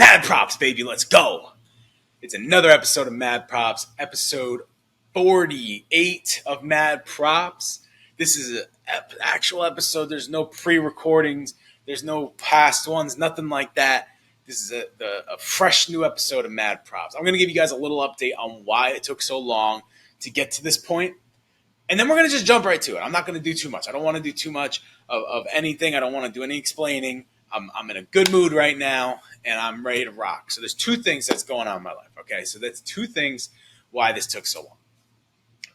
Mad Props, baby, let's go. It's another episode of Mad Props, episode 48 of Mad Props. This is an actual episode. There's no pre-recordings. There's no past ones, nothing like that. This is a fresh new episode of Mad Props. I'm going to give you guys a little update on why it took so long to get to this point. And then we're going to just jump right to it. I'm not going to do too much. I don't want to do too much of anything. I don't want to do any explaining. I'm in a good mood right now, and I'm ready to rock. So there's two things that's going on in my life, okay? So that's two things why this took so long.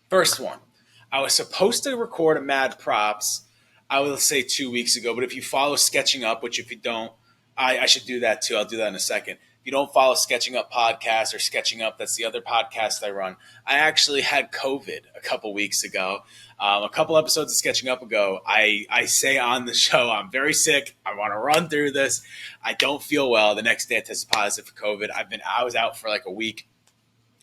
First one, I was supposed to record a Mad Props, I will say 2 weeks ago, but if you follow Sketching Up, which if you don't, I should do that too. I'll do that in a second. If you don't follow Sketching Up podcast or Sketching Up, that's the other podcast I run. I actually had COVID a couple weeks ago. A couple episodes of Sketching Up ago, I say on the show, I'm very sick. I want to run through this. I don't feel well. The next day I tested positive for COVID. I was out for like a week.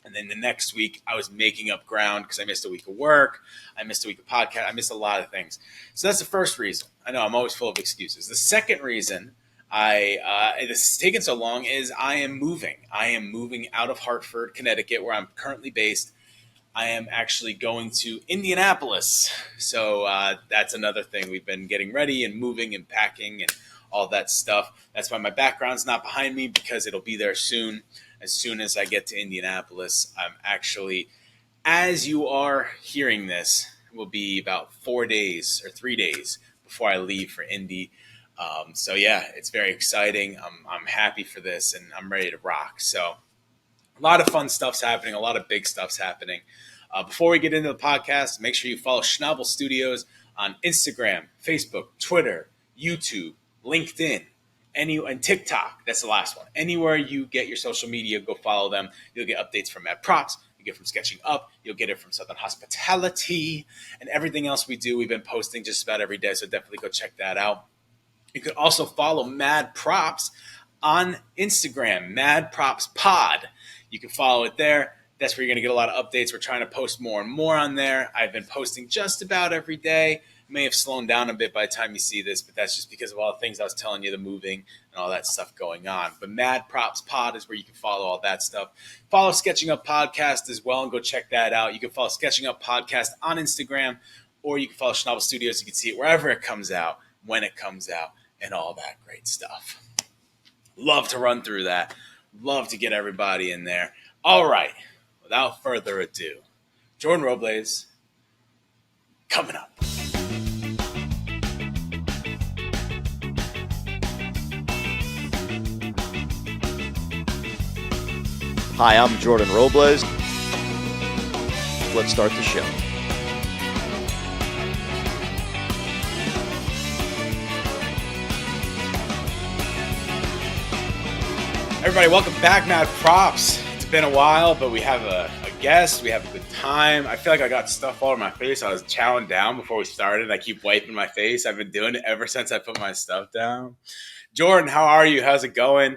And then the next week I was making up ground because I missed a week of work. I missed a week of podcast. I missed a lot of things. So that's the first reason. I know I'm always full of excuses. The second reason this is taking so long is I am moving. I am moving out of Hartford, Connecticut, where I'm currently based. I am actually going to Indianapolis. So that's another thing. We've been getting ready and moving and packing and all that stuff. That's why my background's not behind me, because it'll be there soon. As soon as I get to Indianapolis, I'm actually, as you are hearing this, will be about 4 days or 3 days before I leave for Indy. So yeah, it's very exciting. I'm happy for this, and I'm ready to rock. So a lot of fun stuff's happening. A lot of big stuff's happening. Before we get into the podcast, make sure you follow Schnabel Studios on Instagram, Facebook, Twitter, YouTube, LinkedIn, and TikTok. That's the last one. Anywhere you get your social media, go follow them. You'll get updates from Mad Props. You get from Sketching Up. You'll get it from Southern Hospitality and everything else we do. We've been posting just about every day, so definitely go check that out. You could also follow Mad Props on Instagram, Mad Props Pod. You can follow it there. That's where you're going to get a lot of updates. We're trying to post more and more on there. I've been posting just about every day. May have slowed down a bit by the time you see this, but that's just because of all the things I was telling you, the moving and all that stuff going on. But Mad Props Pod is where you can follow all that stuff. Follow Sketching Up Podcast as well and go check that out. You can follow Sketching Up Podcast on Instagram, or you can follow Schnabel Studios. You can see it wherever it comes out, when it comes out, and all that great stuff. Love to run through that. Love to get everybody in there. All right. Without further ado, Jordan Robles coming up. Hi, I'm Jordan Robles. Let's start the show. Everybody, welcome back, Mad Props. It's been a while, but we have a guest. We have a good time. I feel like I got stuff all over my face. I was chowing down before we started. I keep wiping my face. I've been doing it ever since I put my stuff down. Jordan, how are you? How's it going?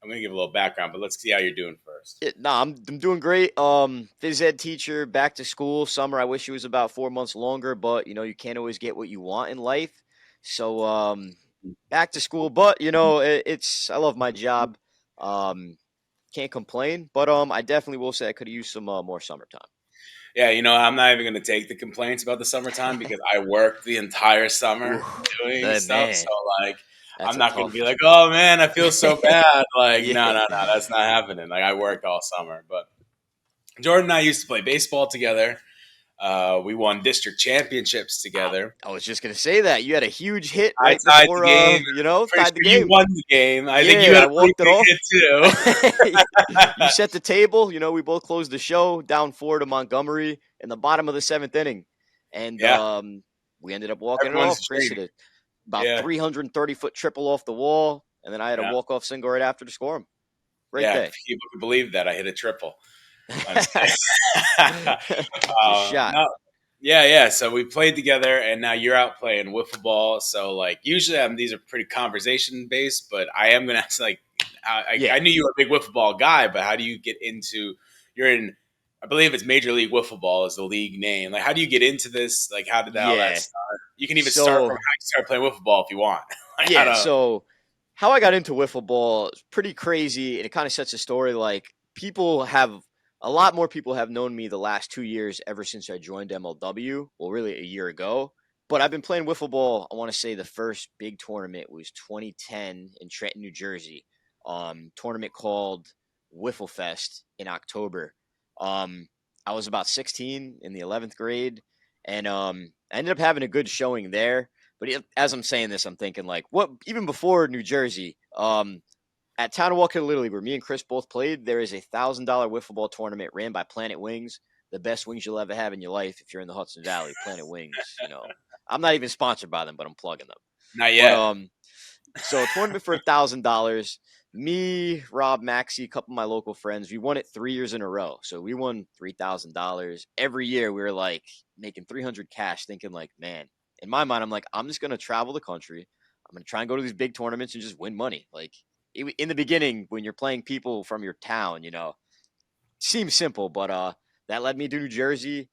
I'm going to give a little background, but let's see how you're doing first. I'm doing great. Phys ed teacher, back to school. Summer, I wish it was about 4 months longer, but, you can't always get what you want in life. So back to school, but, I love my job. Can't complain, but I definitely will say I could have used some more summertime. Yeah, I'm not even going to take the complaints about the summertime because I worked the entire summer doing stuff. Man. So, I'm not going to be like, oh, man, I feel so bad. No, that's not happening. I worked all summer. But Jordan and I used to play baseball together. We won district championships together. I was just going to say that. You had a huge hit right before, the game. Tied the game. You won the game. I think you had a walked it off. Hit too. You set the table. We both closed the show, down 4 to Montgomery in the bottom of the 7th inning. And we ended up walking it off. Chris hit about 330-foot triple off the wall, and then I had a walk-off single right after to score him. Great day. People can believe that I hit a triple. Shot. No. Yeah. So we played together, and now you're out playing wiffle ball. So usually these are pretty conversation based, but I am gonna ask I knew you were a big wiffle ball guy, but how do you get into? You're in, I believe it's Major League Wiffle Ball is the league name. How do you get into this? How did all that start? You can even start from how you start playing wiffle ball if you want. So how I got into wiffle ball is pretty crazy, and it kind of sets a story. Like people have a lot more people have known me the last 2 years ever since I joined MLW. Well, really a year ago. But I've been playing wiffle ball. I want to say the first big tournament was 2010 in Trenton, New Jersey. Tournament called Wiffle Fest in October. Um, I was about 16 in the 11th grade, and I ended up having a good showing there. But as I'm saying this, I'm thinking like, what? Even before New Jersey, at Town of Walker Little League, where me and Chris both played, there is $1,000 wiffle ball tournament ran by Planet Wings, the best wings you'll ever have in your life if you're in the Hudson Valley. Planet Wings, I'm not even sponsored by them, but I'm plugging them. Not But yet. so a tournament for $1,000. Me, Rob, Maxie, a couple of my local friends, we won it 3 years in a row. So we won $3,000 every year. We were like making 300 cash, thinking like, man. In my mind, I'm like, I'm just gonna travel the country. I'm gonna try and go to these big tournaments and just win money. Like in the beginning, when you're playing people from your town, seems simple, but that led me to New Jersey.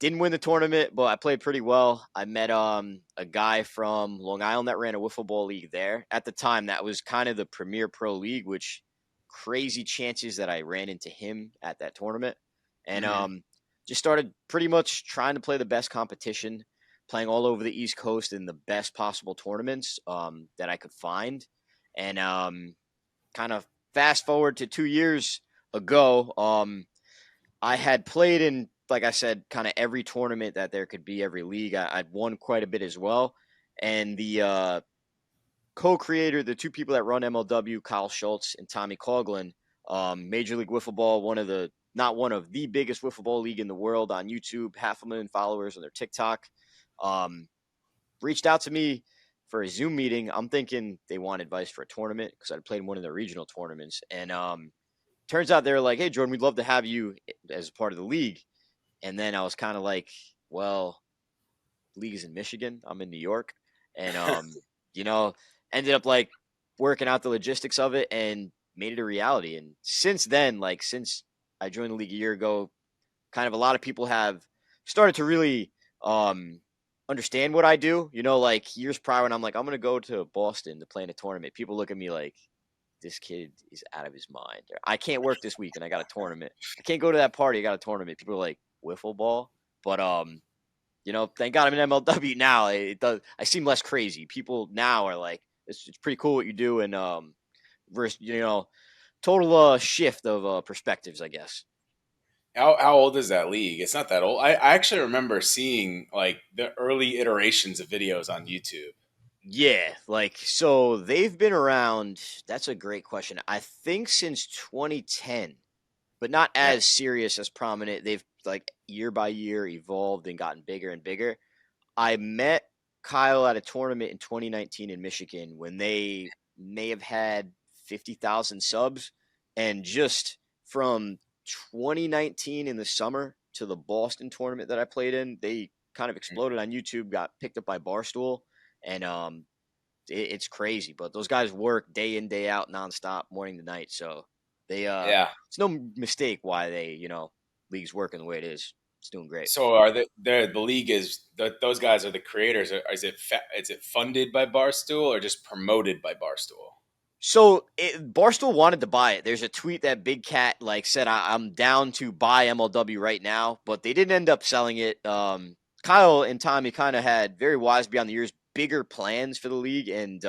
Didn't win the tournament, but I played pretty well. I met a guy from Long Island that ran a wiffle ball league there. At the time, that was kind of the premier pro league, which crazy chances that I ran into him at that tournament. And Hmm. just started pretty much trying to play the best competition, playing all over the East Coast in the best possible tournaments that I could find. And kind of fast forward to 2 years ago, I had played in, like I said, kind of every tournament that there could be, every league. I'd won quite a bit as well. And the co-creator, the two people that run MLW, Kyle Schultz and Tommy Coughlin, Major League Wiffle Ball, not one of the biggest wiffle ball league in the world on YouTube, 500,000 followers on their TikTok, um, reached out to me for a Zoom meeting. I'm thinking they want advice for a tournament because I'd played in one of the regional tournaments. And turns out they were like, hey, Jordan, we'd love to have you as a part of the league. And then I was kind of like, well, league is in Michigan. I'm in New York. And, you know, ended up like working out the logistics of it and made it a reality. And since then, like since I joined the league a year ago, kind of a lot of people have started to really understand what I do. Like years prior when I'm like, I'm going to go to Boston to play in a tournament, people look at me like, this kid is out of his mind. I can't work this week and I got a tournament. I can't go to that party. I got a tournament. People are like, wiffle ball. But thank God I'm in MLW now. It does. I seem less crazy. People now are like, it's pretty cool what you do, and versus total shift of perspectives, I guess. How old is that league? It's not that old. I actually remember seeing like the early iterations of videos on YouTube. Yeah, like so they've been around. That's a great question. I think since 2010, but not Yeah. as serious as prominent. They've like year by year evolved and gotten bigger and bigger. I met Kyle at a tournament in 2019 in Michigan when they may have had 50,000 subs. And just from 2019 in the summer to the Boston tournament that I played in, they kind of exploded on YouTube, got picked up by Barstool. And it's crazy. But those guys work day in, day out, nonstop, morning to night. So Yeah. it's no mistake why league's working the way it is. It's doing great. So are the league those guys are the creators? Is it funded by Barstool or just promoted by Barstool? So Barstool wanted to buy it. There's a tweet that Big Cat like said, I'm down to buy MLW right now, but they didn't end up selling it. Kyle and Tommy kind of had very wise beyond the years bigger plans for the league, and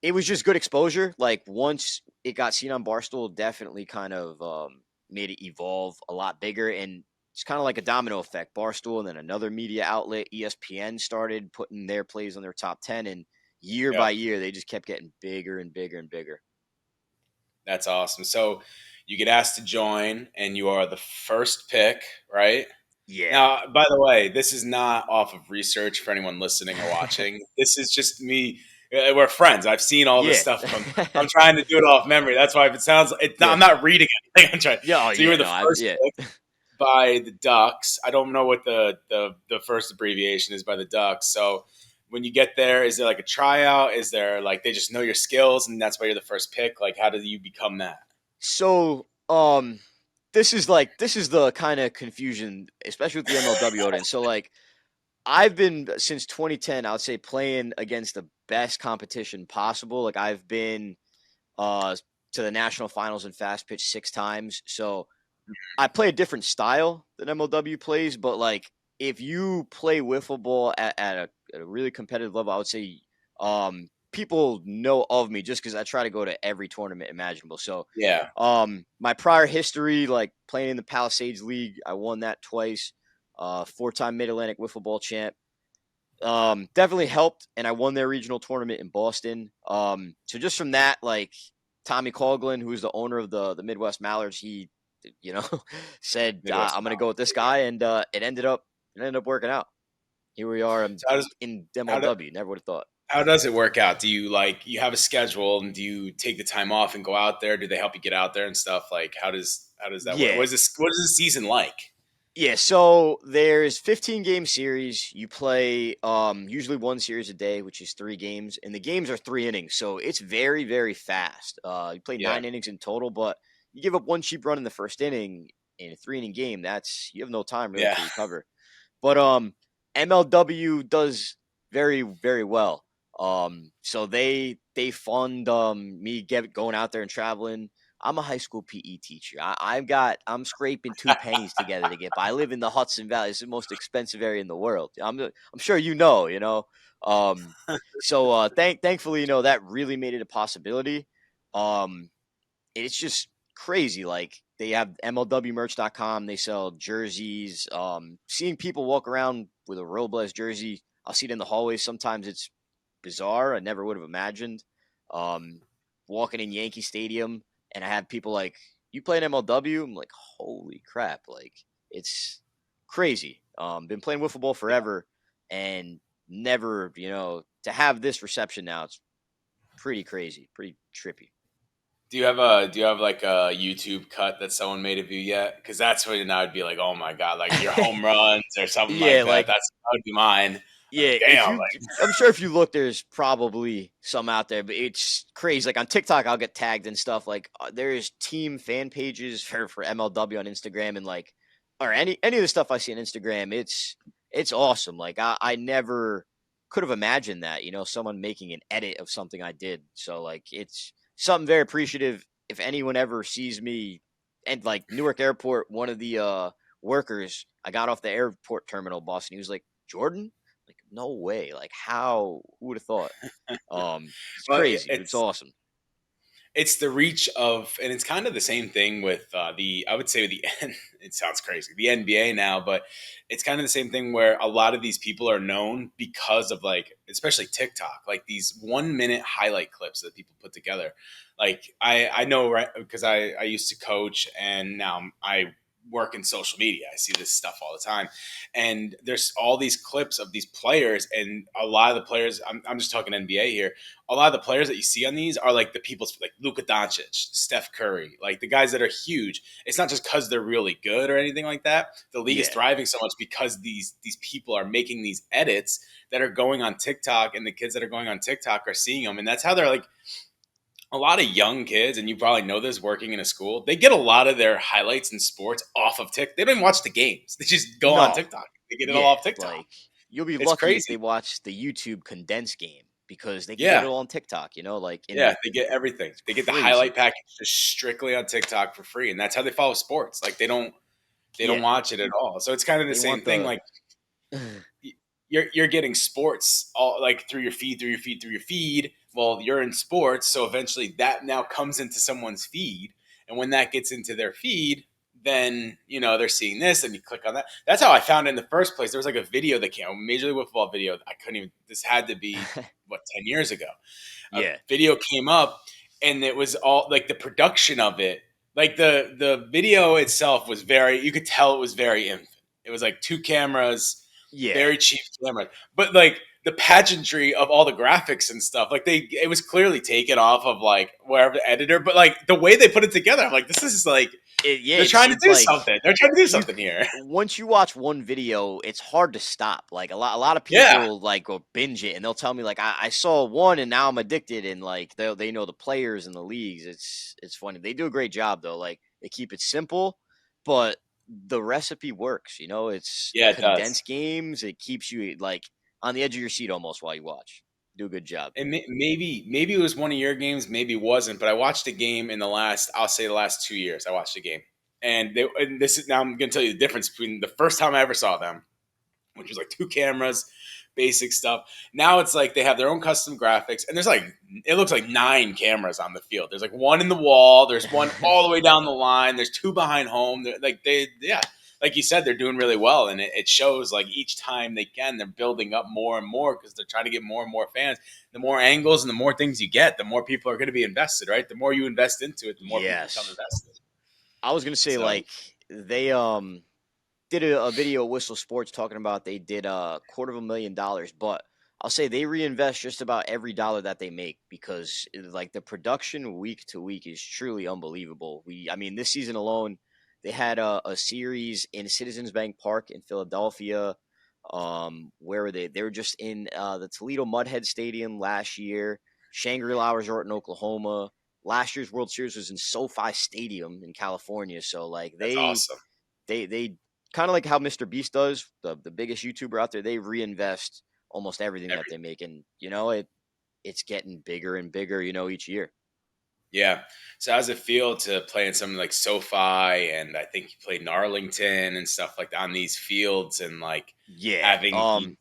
it was just good exposure. Like once it got seen on Barstool, definitely kind of made it evolve a lot bigger, and it's kind of like a domino effect. Barstool and then another media outlet, ESPN, started putting their plays on their top 10, and year by Yep. year they just kept getting bigger and bigger and bigger. That's awesome. So you get asked to join and you are the first pick, right? Yeah. Now, by the way, this is not off of research for anyone listening or watching. This is just me. We're friends. I've seen all this Yeah. stuff from. I'm trying to do it off memory. That's why if it sounds, I'm Yeah. not reading anything. I'm trying. Yeah. Oh So you were yeah. the No. I first yeah. pick by the Ducks. I don't know what the first abbreviation is by the Ducks. So when you get there, is there like a tryout? Is there like they just know your skills and that's why you're the first pick? Like how did you become that? So this is the kind of confusion, especially with the MLW audience. So like I've been since 2010. I would say playing against the best competition possible. Like I've been uh to the national finals in fast pitch 6 times. So I play a different style than MLW plays, but like if you play wiffle ball at a really competitive level, I would say people know of me just because I try to go to every tournament imaginable. So Yeah. my prior history, like playing in the Palisades League, I won that twice. 4-time Mid-Atlantic Wiffle Ball champ. Definitely helped, and I won their regional tournament in Boston. So just from that, like Tommy Coughlin, who's the owner of the Midwest Mallards, he, you know, said Midwest I'm going to go Mallards. with this guy, and it ended up working out. Here we are. I'm So in how, do, MLW. Never would have thought. how does it work out? Do you like you have a schedule and do you take the time off and go out there? Do they help you get out there and stuff? Like how does that work? Yeah, What is the season like? yeah. So there's 15 game series. You play usually one series a day, which is 3 games, and the games are 3 innings. So it's very very fast. You play Yeah. 9 innings in total, but you give up one cheap run in the first inning in a 3 inning game. That's you have no time really Yeah. to recover. But MLW does very very well. So they fund me going out there and traveling. I'm a high school PE teacher. I'm scraping 2 pennies together to get by. I live in the Hudson Valley. It's the most expensive area in the world. I'm sure you know. Um, so thankfully, that really made it a possibility. Um, it's just crazy. Like they have MLWmerch.com. They sell jerseys. Seeing people walk around with a Robles jersey, I'll see it in the hallways. Sometimes it's bizarre. I never would have imagined. Um, Walking in Yankee Stadium, and I have people like, "You play in MLW?" I'm like, "Holy crap!" Like it's crazy. Been playing wiffle ball forever, and never, to have this reception now. It's pretty crazy, pretty trippy. Do you have like a YouTube cut that someone made of you yet? Because that's when I would be like, oh my god, like your home runs or something Yeah, like that. like That would be mine. yeah, Like if damn, you I'm sure if you look there's probably some out there, but it's crazy. Like on TikTok I'll get tagged and stuff. Like there's team fan pages for MLW on Instagram and like or any of the stuff I see on Instagram, it's awesome. Like I never could have imagined that, someone making an edit of something I did. So like it's something very appreciative if anyone ever sees me and like Newark Airport, one of the workers, I got off the airport terminal bus and he was like, "Jordan?" Like, no way. Like, how? Who would have thought? It's but crazy. It's awesome. it's the reach of, and it's kind of the same thing with I would say the it sounds crazy, the NBA now, but it's kind of the same thing where a lot of these people are known because of like, especially TikTok, like these 1 minute highlight clips that people put together. Like I know, right, because I used to coach and now I work in social media. I see this stuff all the time. And there's all these clips of these players, and a lot of the players, I'm just talking NBA here, a lot of the players that you see on these are like the people's like Luka Doncic, Steph Curry, like the guys that are huge. It's not just because they're really good or anything like that. The league is Yeah. thriving so much because these people are making these edits that are going on TikTok, and the kids that are going on TikTok are seeing them, and that's how they're like a lot of young kids, and you probably know this working in a school, they get a lot of their highlights in sports off of TikTok. They don't even watch the games. They just go on No. TikTok. They get it all Yeah. off TikTok. Like, you'll be It's lucky if they crazy. watch the YouTube condensed game because they can get Yeah. it all on TikTok, like, Yeah, they get everything. it's They get the highlight crazy. package just strictly on TikTok for free, and that's how they follow sports. Like they don't Yeah. watch it at all. So it's kind of the They same want thing. the. Like you're getting sports all like through your feed. Well, you're in sports, so eventually that now comes into someone's feed, and when that gets into their feed, then they're seeing this, and you click on that. That's how I found it in the first place. There was like a video that came, a Major League Wiffle Ball video. I couldn't even. This had to be what 10 years ago. A Yeah. video came up, and it was all like the production of it. Like the video itself was very. You could tell it was very infant. It was like two cameras, Yeah. very cheap cameras, but like the pageantry of all the graphics and stuff, like it was clearly taken off of like wherever the editor, but like the way they put it together, I'm like, this is like Yeah. they're It's trying to it's do like something. They're trying to do you something here. once you watch one video, it's hard to stop. Like a lot of Yeah, people like go binge it and they'll tell me like I saw one and now I'm addicted and like they know the players and the leagues. It's funny. They do a great job though. Like they keep it simple, but the recipe works. It's Yeah, it does. condensed games. It keeps you like on the edge of your seat almost while you watch. Do a good job. And maybe it was one of your games, maybe it wasn't. But I watched a game in I'll say the last 2 years. I watched a game, and this is now I'm going to tell you the difference between the first time I ever saw them, which was like two cameras, basic stuff. Now it's like they have their own custom graphics, and there's like it looks like 9 cameras on the field. There's like one in the wall. There's one all the way down the line. There's two behind home. Yeah, like you said, they're doing really well, and it shows like each time they can, they're building up more and more because they're trying to get more and more fans. The more angles and the more things you get, the more people are going to be invested, right? The more you invest into it, the more people become Yes. invested. I was gonna say So like they did a video at Whistle Sports talking about they did $250,000, but I'll say they reinvest just about every dollar that they make because like the production week to week is truly unbelievable. I mean, this season alone, they had a series in Citizens Bank Park in Philadelphia. Where were they? They were just in the Toledo Mudhead Stadium last year, Shangri-La Resort in Oklahoma. Last year's World Series was in SoFi Stadium in California. So like that's awesome. they kind of like how Mr. Beast does, the biggest YouTuber out there. They reinvest almost everything that they make, and it's getting bigger and bigger, each year. Yeah. So how does it feel to play in something like SoFi, and I think you played in Arlington and stuff like that on these fields, and like Yeah. having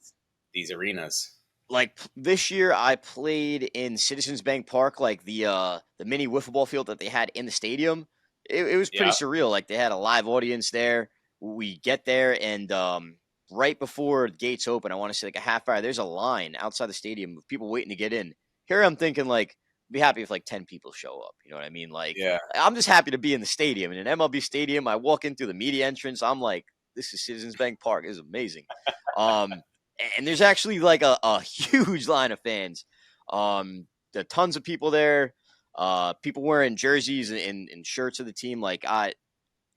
these arenas? Like this year, I played in Citizens Bank Park, like the mini wiffle ball field that they had in the stadium. It was pretty Yeah. surreal. Like they had a live audience there. We get there, and right before the gates open, I want to say like a half hour. There's a line outside the stadium of people waiting to get in. Here I'm thinking like, be happy if like 10 people show up. You know what I mean? Like Yeah. I'm just happy to be in the stadium. In an MLB stadium, I walk in through the media entrance. I'm like, this is Citizens Bank Park. This is amazing. Um, and there's actually like a huge line of fans. There are tons of people there. People wearing jerseys and shirts of the team. Like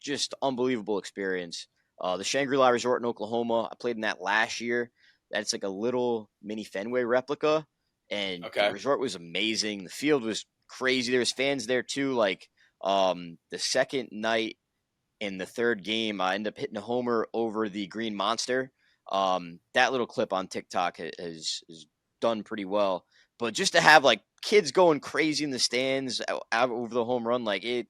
just unbelievable experience. The Shangri-La Resort in Oklahoma. I played in that last year. That's like a little mini Fenway replica, and the Okay. resort was amazing. The field was crazy. There was fans there too. Like the second night in the third game, I ended up hitting a homer over the Green Monster. That little clip on TikTok has done pretty well. But just to have like kids going crazy in the stands out over the home run, like it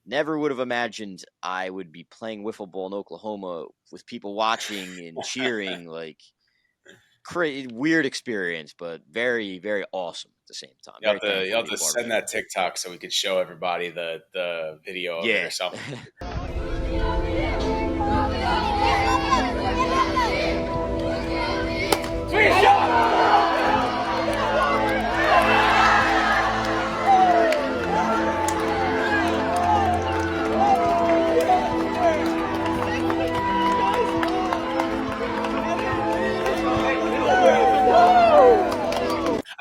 never would have imagined I would be playing wiffle ball in Oklahoma with people watching and cheering. Like weird experience, but very very awesome at the same time. Very You thankful to have be a to part of send it. that TikTok so we could show everybody the video of it Yeah. or something.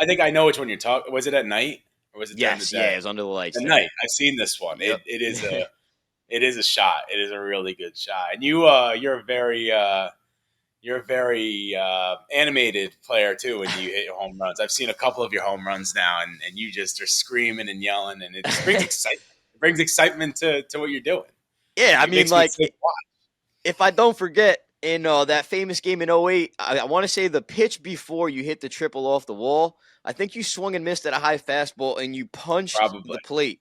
I think I know which one you're talking. Was it at night or was it during the Yes, yeah, day? it was under the lights At there. night. I've seen this one. Yep. It is a shot. It is a really good shot. And you're a very animated player too when you hit your home runs. I've seen a couple of your home runs now, and you just are screaming and yelling, and it just brings excitement. It brings excitement to what you're doing. Yeah, I It mean, makes me like, excited to watch. if I don't forget, in that famous game in '08, I want to say the pitch before you hit the triple off the wall, I think you swung and missed at a high fastball and you punched Probably. the plate.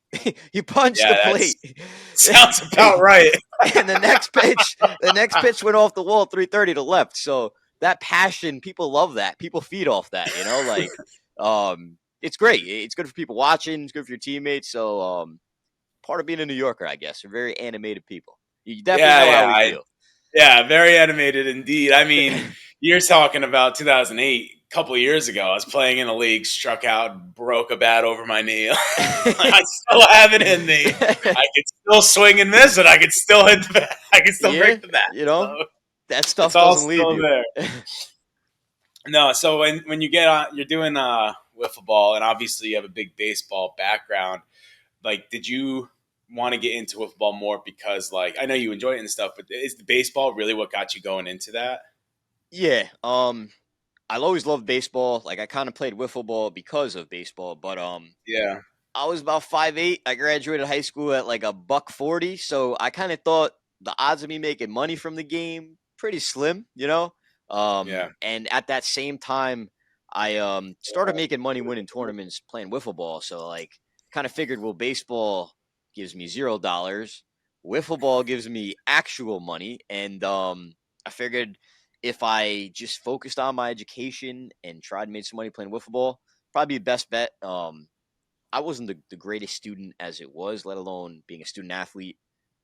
You punched Yeah, the that's plate. sounds about right. And the next pitch went off the wall 330 to left. So that passion, people love that. People feed off that, like it's great. It's good for people watching, it's good for your teammates. So part of being a New Yorker, I guess. We're very animated people. You definitely know how we feel. Yeah, very animated indeed. I mean, you're talking about 2008, a couple of years ago. I was playing in a league, struck out, broke a bat over my knee. I still have it in me. I could still swing and miss it. I could still hit the bat. I could still Yeah, break the bat. So that it's stuff all doesn't leave still you. there. No, so when you get on, you're doing wiffle ball, and obviously you have a big baseball background. Like, did you want to get into wiffle ball more because, like, I know you enjoy it and stuff, but is the baseball really what got you going into that? Yeah, I always loved baseball. Like I kind of played wiffle ball because of baseball, but Yeah. I was about 5'8". I graduated high school at like a buck 40, so I kind of thought the odds of me making money from the game pretty slim, Yeah. And at that same time, I started making money winning tournaments playing wiffle ball. So like, kind of figured, well, baseball gives me $0, wiffle ball gives me actual money, and I figured if I just focused on my education and tried to make some money playing wiffle ball, probably the best bet. I wasn't the greatest student as it was, let alone being a student athlete.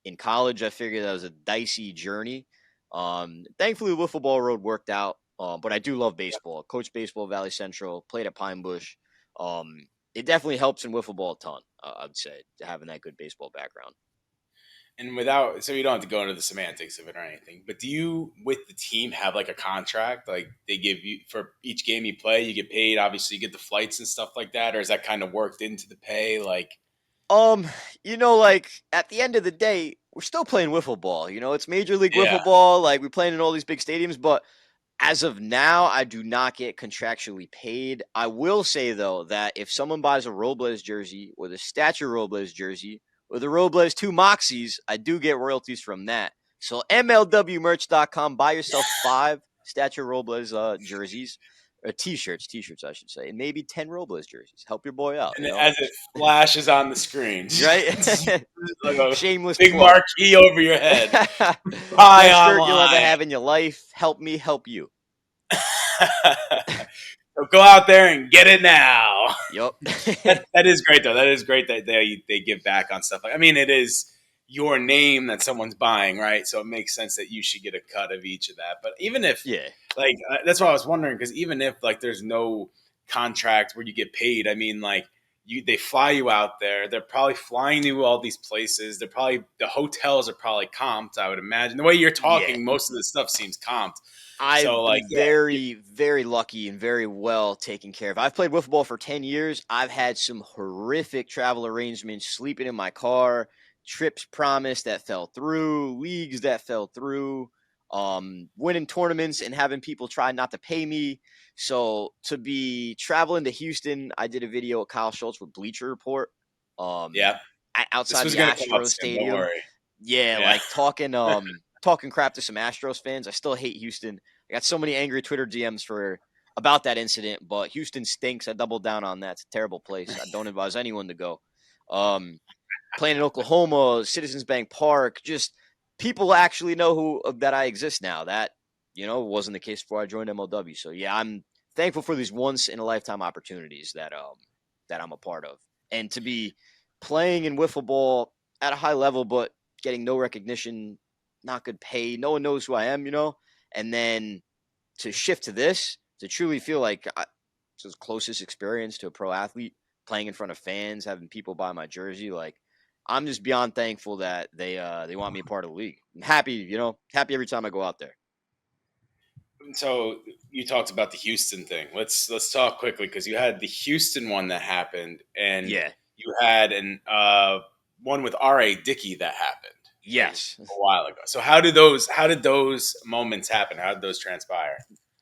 In college, I figured that was a dicey journey. Thankfully, the wiffle ball road worked out, but I do love baseball. Coach baseball, Valley Central, played at Pine Bush. It definitely helps in wiffle ball a ton, I'd say, having that good baseball background. And so you don't have to go into the semantics of it or anything, but do you, with the team, have like a contract? Like they give you for each game you play, you get paid. Obviously, you get the flights and stuff like that, or is that kind of worked into the pay? Like, Um, like at the end of the day, we're still playing wiffle ball. It's Major League yeah, Wiffle Ball. Like we're playing in all these big stadiums, but as of now, I do not get contractually paid. I will say though that if someone buys a Robles jersey or the Statue Robles jersey or the Robles 2 Moxies, I do get royalties from that. So MLWmerch.com, buy yourself 5 Statue Robles jerseys. Or t-shirts, I should say, and maybe 10 Robles jerseys. Help your boy out, and as it flashes on the screen, right? like a Shameless big plug. marquee over your head. Buy Best shirt you'll ever online. have in your life. Help me help you. So go out there and get it now. Yup. That is great though. That is great that they give back on stuff like. I mean, it is your name that someone's buying, right? So it makes sense that you should get a cut of each of that. But even if, Yeah. like, that's what I was wondering, because even if like there's no contract where you get paid, I mean, like they fly you out there. They're probably flying you all these places. The hotels are probably comped. I would imagine the way you're Yeah. talking, most of the stuff seems comped. So I've like, been yeah, very, very lucky and very well taken care of. I've played wiffle ball for 10 years. I've had some horrific travel arrangements, sleeping in my car, trips promised that fell through, leagues that fell through, winning tournaments and having people try not to pay me. So to be traveling to Houston, I did a video with Kyle Schultz with Bleacher Report, um, yeah. This outside was the gonna come up Astros soon. Don't Stadium. worry. Yeah, Yeah. like talking crap to some Astros fans. I still hate Houston. I got so many angry Twitter DMs for about that incident, but Houston stinks. I doubled down on that. It's a terrible place. I don't advise anyone to go. Um, Playing in Oklahoma, Citizens Bank Park, just people actually know that I exist now. That wasn't the case before I joined MLW. So yeah, I'm thankful for these once in a lifetime opportunities that I'm a part of, and to be playing in wiffle ball at a high level, but getting no recognition, not good pay. No one knows who I am, and then to shift to this, to truly feel like it's the closest experience to a pro athlete, playing in front of fans, having people buy my jersey. Like, I'm just beyond thankful that they want me a part of the league. I'm happy, happy every time I go out there. So you talked about the Houston thing. Let's talk quickly because you had the Houston one that happened, and Yeah. you had an one with R.A. Dickey that happened like Yes. a while ago. So how did those moments happen? How did those transpire?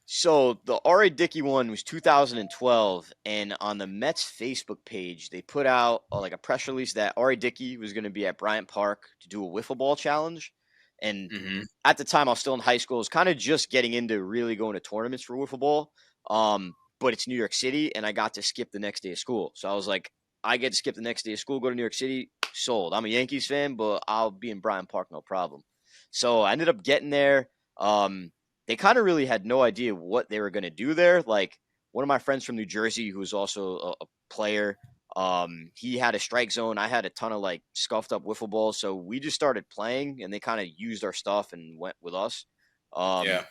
So the R.A. Dickey one was 2012, and on the Mets Facebook page, they put out like a press release that R.A. Dickey was going to be at Bryant Park to do a wiffle ball challenge. And Mm-hmm. at the time, I was still in high school. I was kind of just getting into really going to tournaments for wiffle ball. But it's New York City, and I got to skip the next day of school. So I was like, I get to skip the next day of school, go to New York City, sold. I'm a Yankees fan, but I'll be in Bryant Park, no problem. So I ended up getting there. They kind of really had no idea what they were going to do there. Like one of my friends from New Jersey, who was also a player, he had a strike zone. I had a ton of like scuffed up wiffle balls, so we just started playing, and they kind of used our stuff and went with us. Yeah,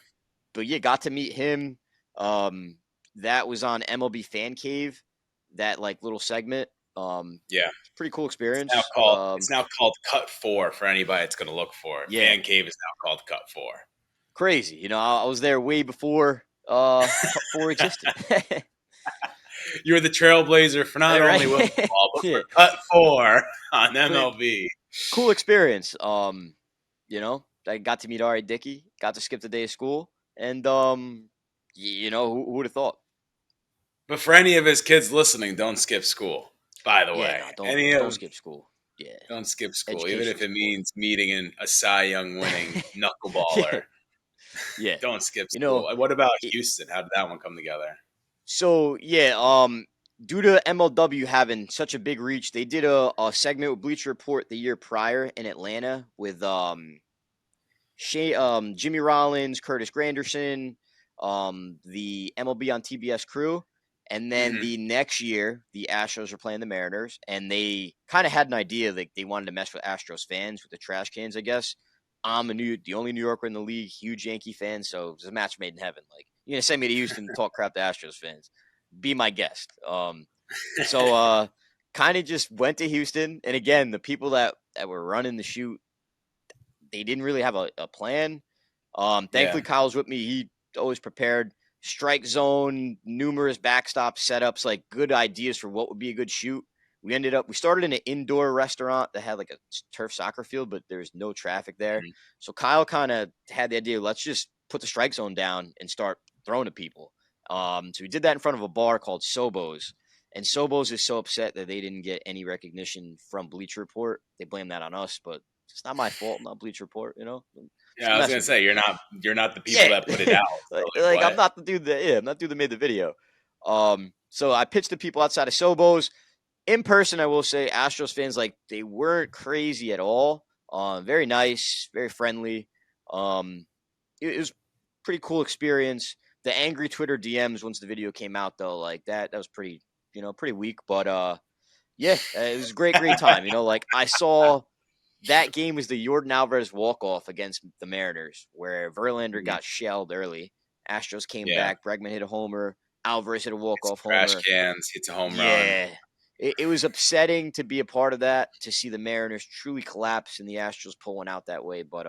But yeah, got to meet him. That was on MLB Fan Cave, that like little segment. yeah. Pretty cool It's now experience. called it's now called Cut Four for anybody that's going to look for it. Yeah, Fan Cave is now called Cut Four. crazy. I was there way before Cut 4 existed. You were the trailblazer for not only Right? wiffle ball, but Yeah. for Cut Four on But MLB. cool experience. I got to meet Ari Dickey, got to skip the day of school, and who would have thought? But for any of his kids listening, don't skip school. By the Yeah, way, no, don't any don't of skip school. Yeah, Don't skip school, even if education's it important. means meeting a Cy Young winning Yeah, knuckleballer. yeah. Don't skip You know, school. What about it, Houston? How did that one come together? so yeah, due to MLW having such a big reach, they did a segment with Bleacher Report the year prior in Atlanta with Jimmy Rollins, Curtis Granderson, the MLB on TBS crew. And then Hmm. the next year, the Astros were playing the Mariners, and they kind of had an idea that they wanted to mess with Astros fans with the trash cans, I guess. I'm the only New Yorker in the league, huge Yankee fan, so it was a match made in heaven. Like, you're gonna send me to Houston to talk crap to Astros fans, be my guest. So kind of just went to Houston, and again, the people that were running the shoot, they didn't really have a plan. Thankfully, Yeah. Kyle's with me. He always prepared. Strike zone, numerous backstop setups, like good ideas for what would be a good shoot. We started in an indoor restaurant that had like a turf soccer field, but there's no traffic there. Mhm. So Kyle kind of had the idea, let's just put the strike zone down and start throwing to people. So we did that in front of a bar called Sobo's. And Sobo's is so upset that they didn't get any recognition from Bleacher Report. They blame that on us, but it's not my fault, not Bleacher Report, you know? Yeah, Just I was mess gonna with me. say you're not the people Yeah, that put it out. So like like I'm what? not the dude I'm not the dude that made the video. So I pitched to people outside of Sobo's. In person, I will say Astros fans, like, they weren't crazy at all. Very nice, very friendly. It was pretty cool experience. The angry Twitter DMs once the video came out, though, like that was pretty, pretty weak. But yeah, it was a great time. Like, I saw that game was the Jordan Alvarez walk-off against the Mariners, where Verlander Mhm. got shelled early. Astros came Yeah, back. Bregman hit a homer. Alvarez hit a it's walk-off trash homer. cans. It's a home run. Yeah, it was upsetting to be a part of that, to see the Mariners truly collapse and the Astros pulling out that way. But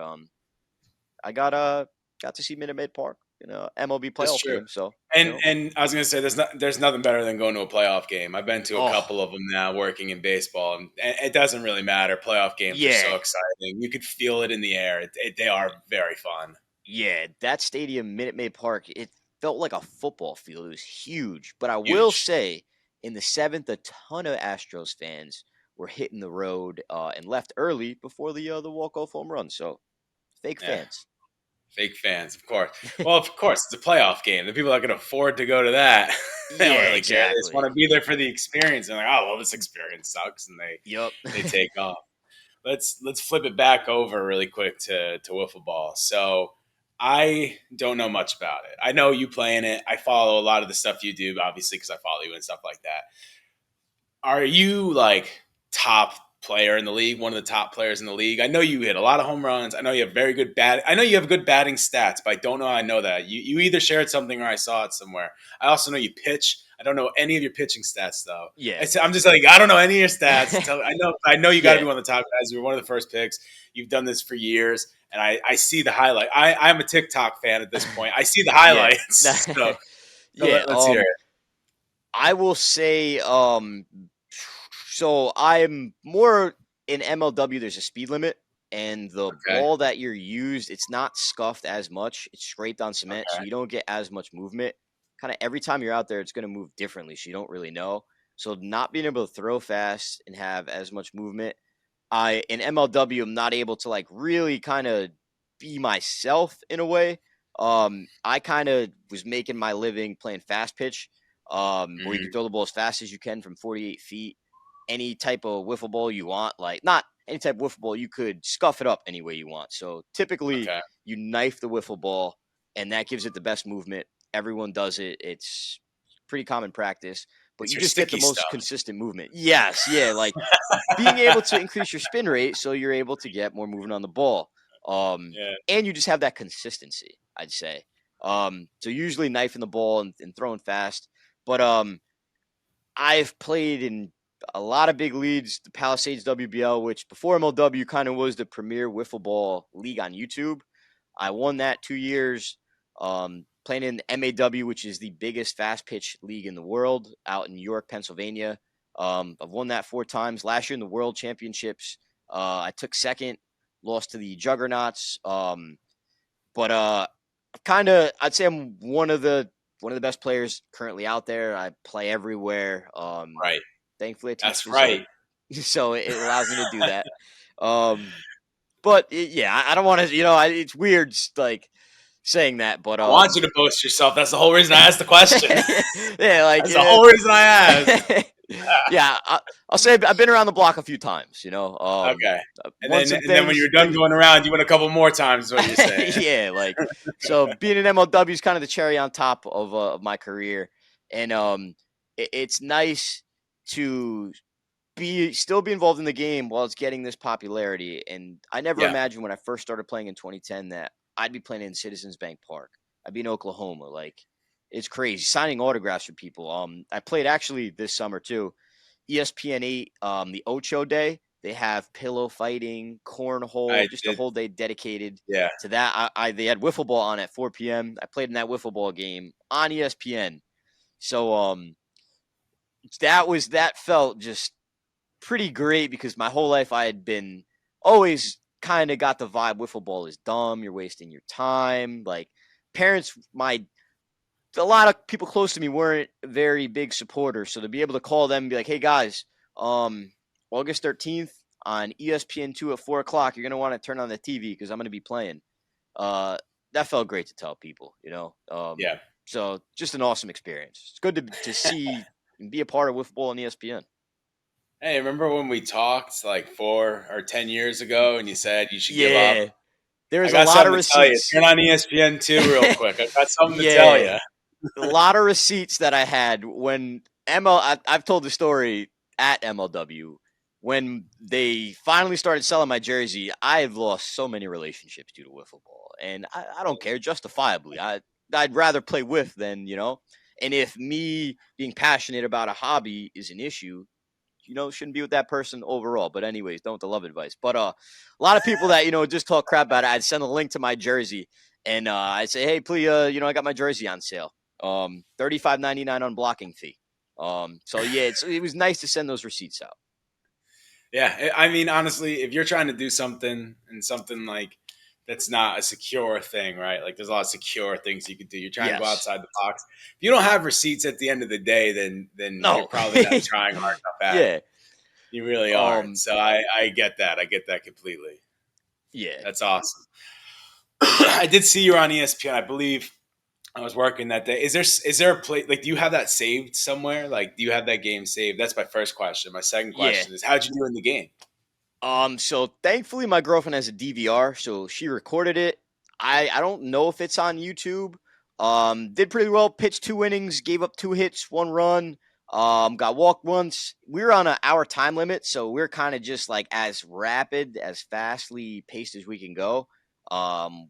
I got to see Minute Maid Park, MLB That's playoff true. game. So And I was gonna say there's nothing better than going to a playoff game. I've been to a oh couple of them now, working in baseball, and it doesn't really matter. Playoff games are yeah, so exciting. You could feel it in the air. They are very fun. yeah, that stadium, Minute Maid Park, it felt like a football field. It was huge. But I will Huge. say, in the seventh, a ton of Astros fans were hitting the road and left early before the walk-off home run. So fake Yeah. fans. Fake fans, of course. Well, of course, it's a playoff game. The people that can afford to go to that, they don't Yeah, really care. They just want exactly. to be there for the experience. They're like, oh, well, this experience sucks, and Yup. they take off. Let's flip it back over really quick to wiffle ball. So I don't know much about it. I know you playing it. I follow a lot of the stuff you do, obviously, because I follow you and stuff like that. Are you like top player in the league, one of the top players in the league? I know you hit a lot of home runs. I know you have very good bat. I know you have good batting stats, but I don't know how I know that. You either shared something or I saw it somewhere. I also know you pitch. I don't know any of your pitching stats though. Yeah. I'm just like I don't know any of your stats. I know you got to Yeah. be one of the top guys. You're one of the first picks. You've done this for years, and I see the highlight. I'm a TikTok fan at this point. I see the Yeah. highlights. So Yeah. let's hear it. I will say, so I'm more in MLW. There's a speed limit, and the Okay. ball that you're used, it's not scuffed as much. It's scraped on cement, so Okay. you don't get as much movement. Kind of every time you're out there, it's going to move differently, so you don't really know. So not being able to throw fast and have as much movement, I in MLW am not able to like really kind of be myself in a way. I kind of was making my living playing fast pitch, where you can Mhm. throw the ball as fast as you can from 48 feet. Any type of wiffle ball you want, like not any type of wiffle ball, you could scuff it up any way you want. So typically, Okay. you knife the wiffle ball, and that gives it the best movement. Everyone does it. It's pretty common practice, but It's you your just get the sticky most stuff. consistent movement. Yes, yeah, like being able to increase your spin rate so you're able to get more movement on the ball. Yeah. And you just have that consistency, I'd say. So usually knifing the ball and throwing fast. But I've played in a lot of big leagues, the Palisades WBL, which before MLW kind of was the premier wiffle ball league on YouTube. I won that 2 years. Playing in the MAW, which is the biggest fast pitch league in the world, out in York, Pennsylvania. I've won that 4 times. Last year in the World Championships, I took second, lost to the Juggernauts. But I'd say I'm one of the best players currently out there. I play everywhere. Right. Thankfully, I teach That's phys right. ed. so it allows me to do that. Um, but yeah, I don't want to. It's weird like saying that, but I want you to boast yourself. That's the whole reason I asked the question. yeah, like That's the whole reason I asked. yeah, I'll say I've been around the block a few times. Okay. And Won then some and then when things. you're done going around, you went a couple more times. Is what you're saying? Yeah, like so being an MLW is kind of the cherry on top of my career, and it's nice to still be involved in the game while it's getting this popularity. And I never Yeah. imagined when I first started playing in 2010 that I'd be playing in Citizens Bank Park. I'd be in Oklahoma. Like it's crazy signing autographs for people. I played actually this summer too. ESPN 8, the Ocho Day. They have pillow fighting, cornhole, I just a did. whole day dedicated Yeah. to that. They had wiffle ball on at 4 p.m. I played in that wiffle ball game on ESPN. So that felt just pretty great because my whole life I had been always kind of got the vibe wiffle ball is dumb, you're wasting your time. Like parents, a lot of people close to me weren't very big supporters, so to be able to call them and be like, "Hey guys, um, August 13th on ESPN2 at 4 o'clock, you're gonna want to turn on the TV because I'm gonna be playing." Uh, that felt great to tell people. Yeah. So just an awesome experience. It's good to see and be a part of wiffle ball on ESPN. Hey, remember when we talked like 4 or 10 years ago, and you said you should give up? Yeah, there I is a got lot of something to tell you. receipts. Turn on ESPN2 real quick. I got something to tell Yeah, you. a lot of receipts that I had when I've told the story at MLW when they finally started selling my jersey. I've lost so many relationships due to wiffle ball, and I don't care, justifiably. I'd rather play with than. And if me being passionate about a hobby is an issue, shouldn't be with that person overall. But anyways, don't the love advice. But a lot of people that just talk crap about it. I'd send a link to my jersey, and I'd say, hey, please, I got my jersey on sale. $35.99 on blocking fee. So yeah, it was nice to send those receipts out. Yeah, I mean, honestly, if you're trying to do something and something like that's not a secure thing, right? Like, there's a lot of secure things you could do. You're trying to go Yes. outside the box. If you don't have receipts at the end of the day, then you're No. probably not trying hard enough at it. Yeah. You really aren't. Um. So I get that. I get that completely. Yeah. That's awesome. I did see you on ESPN. I believe I was working that day. Is there a play like do you have that saved somewhere? Like, do you have that game saved? That's my first question. My second Yeah. question is how'd you do in the game? So thankfully my girlfriend has a DVR, so she recorded it. I don't know if it's on YouTube. Did pretty well, pitched 2 innings, gave up 2 hits, 1 run. Got walked once. We were on an hour time limit, so we're kind of just like as rapid, as fastly paced as we can go.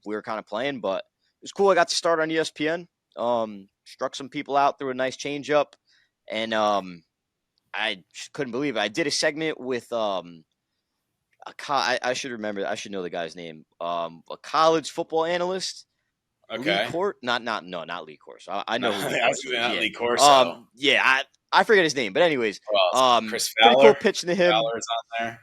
We were kind of playing, but it was cool. I got to start on ESPN. Struck some people out through a nice changeup, and I couldn't believe it. I did a segment with I should remember. I should know the guy's name. A college football analyst, Lee Okay. Court. Not Lee Court. I No, know who Lee I was Court gonna is. not Yeah. Lee Corso. Yeah. I forget his name, but anyways, Who else? Chris pretty cool Fowler. pitching to Chris him. Fowler's on there.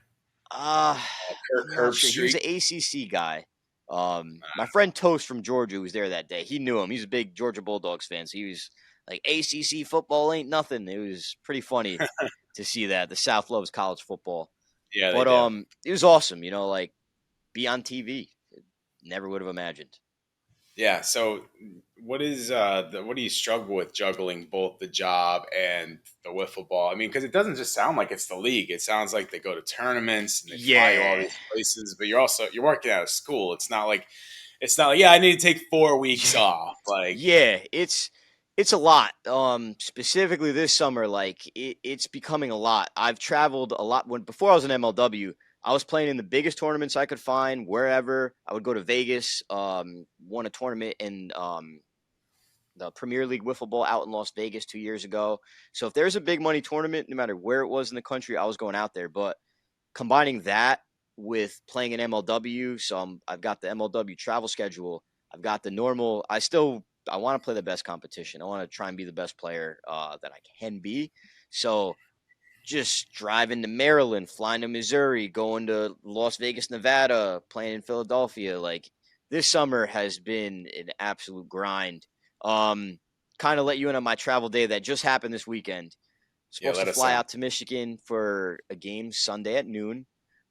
Uh, Kirk I'm not sure. He was Herbstreit. an ACC guy. My friend Toast from Georgia who was there that day. He knew him. He's a big Georgia Bulldogs fan. So he was like, ACC football ain't nothing. It was pretty funny to see that the South loves college football. Yeah, they But do. it was awesome. Like be on TV. Never would have imagined. Yeah. So, what do you struggle with juggling both the job and the wiffle ball? I mean, because it doesn't just sound like it's the league. It sounds like they go to tournaments and they fly you all Yeah. these places. But you're working out of school. It's not like yeah, I need to take 4 weeks off. Like Yeah, it's a lot. Specifically this summer, like it's becoming a lot. I've traveled a lot. When before I was in MLW, I was playing in the biggest tournaments I could find wherever. I would go to Vegas. Won a tournament in the Premier League Wiffle Ball out in Las Vegas 2 years ago. So if there's a big money tournament, no matter where it was in the country, I was going out there. But combining that with playing in MLW, so I've got the MLW travel schedule. I've got the normal. I want to play the best competition. I want to try and be the best player that I can be. So just driving to Maryland, flying to Missouri, going to Las Vegas, Nevada, playing in Philadelphia. Like this summer has been an absolute grind. Um, Kind of let you in on my travel day that just happened this weekend. Yeah, Supposed to let us fly know. out to Michigan for a game Sunday at noon.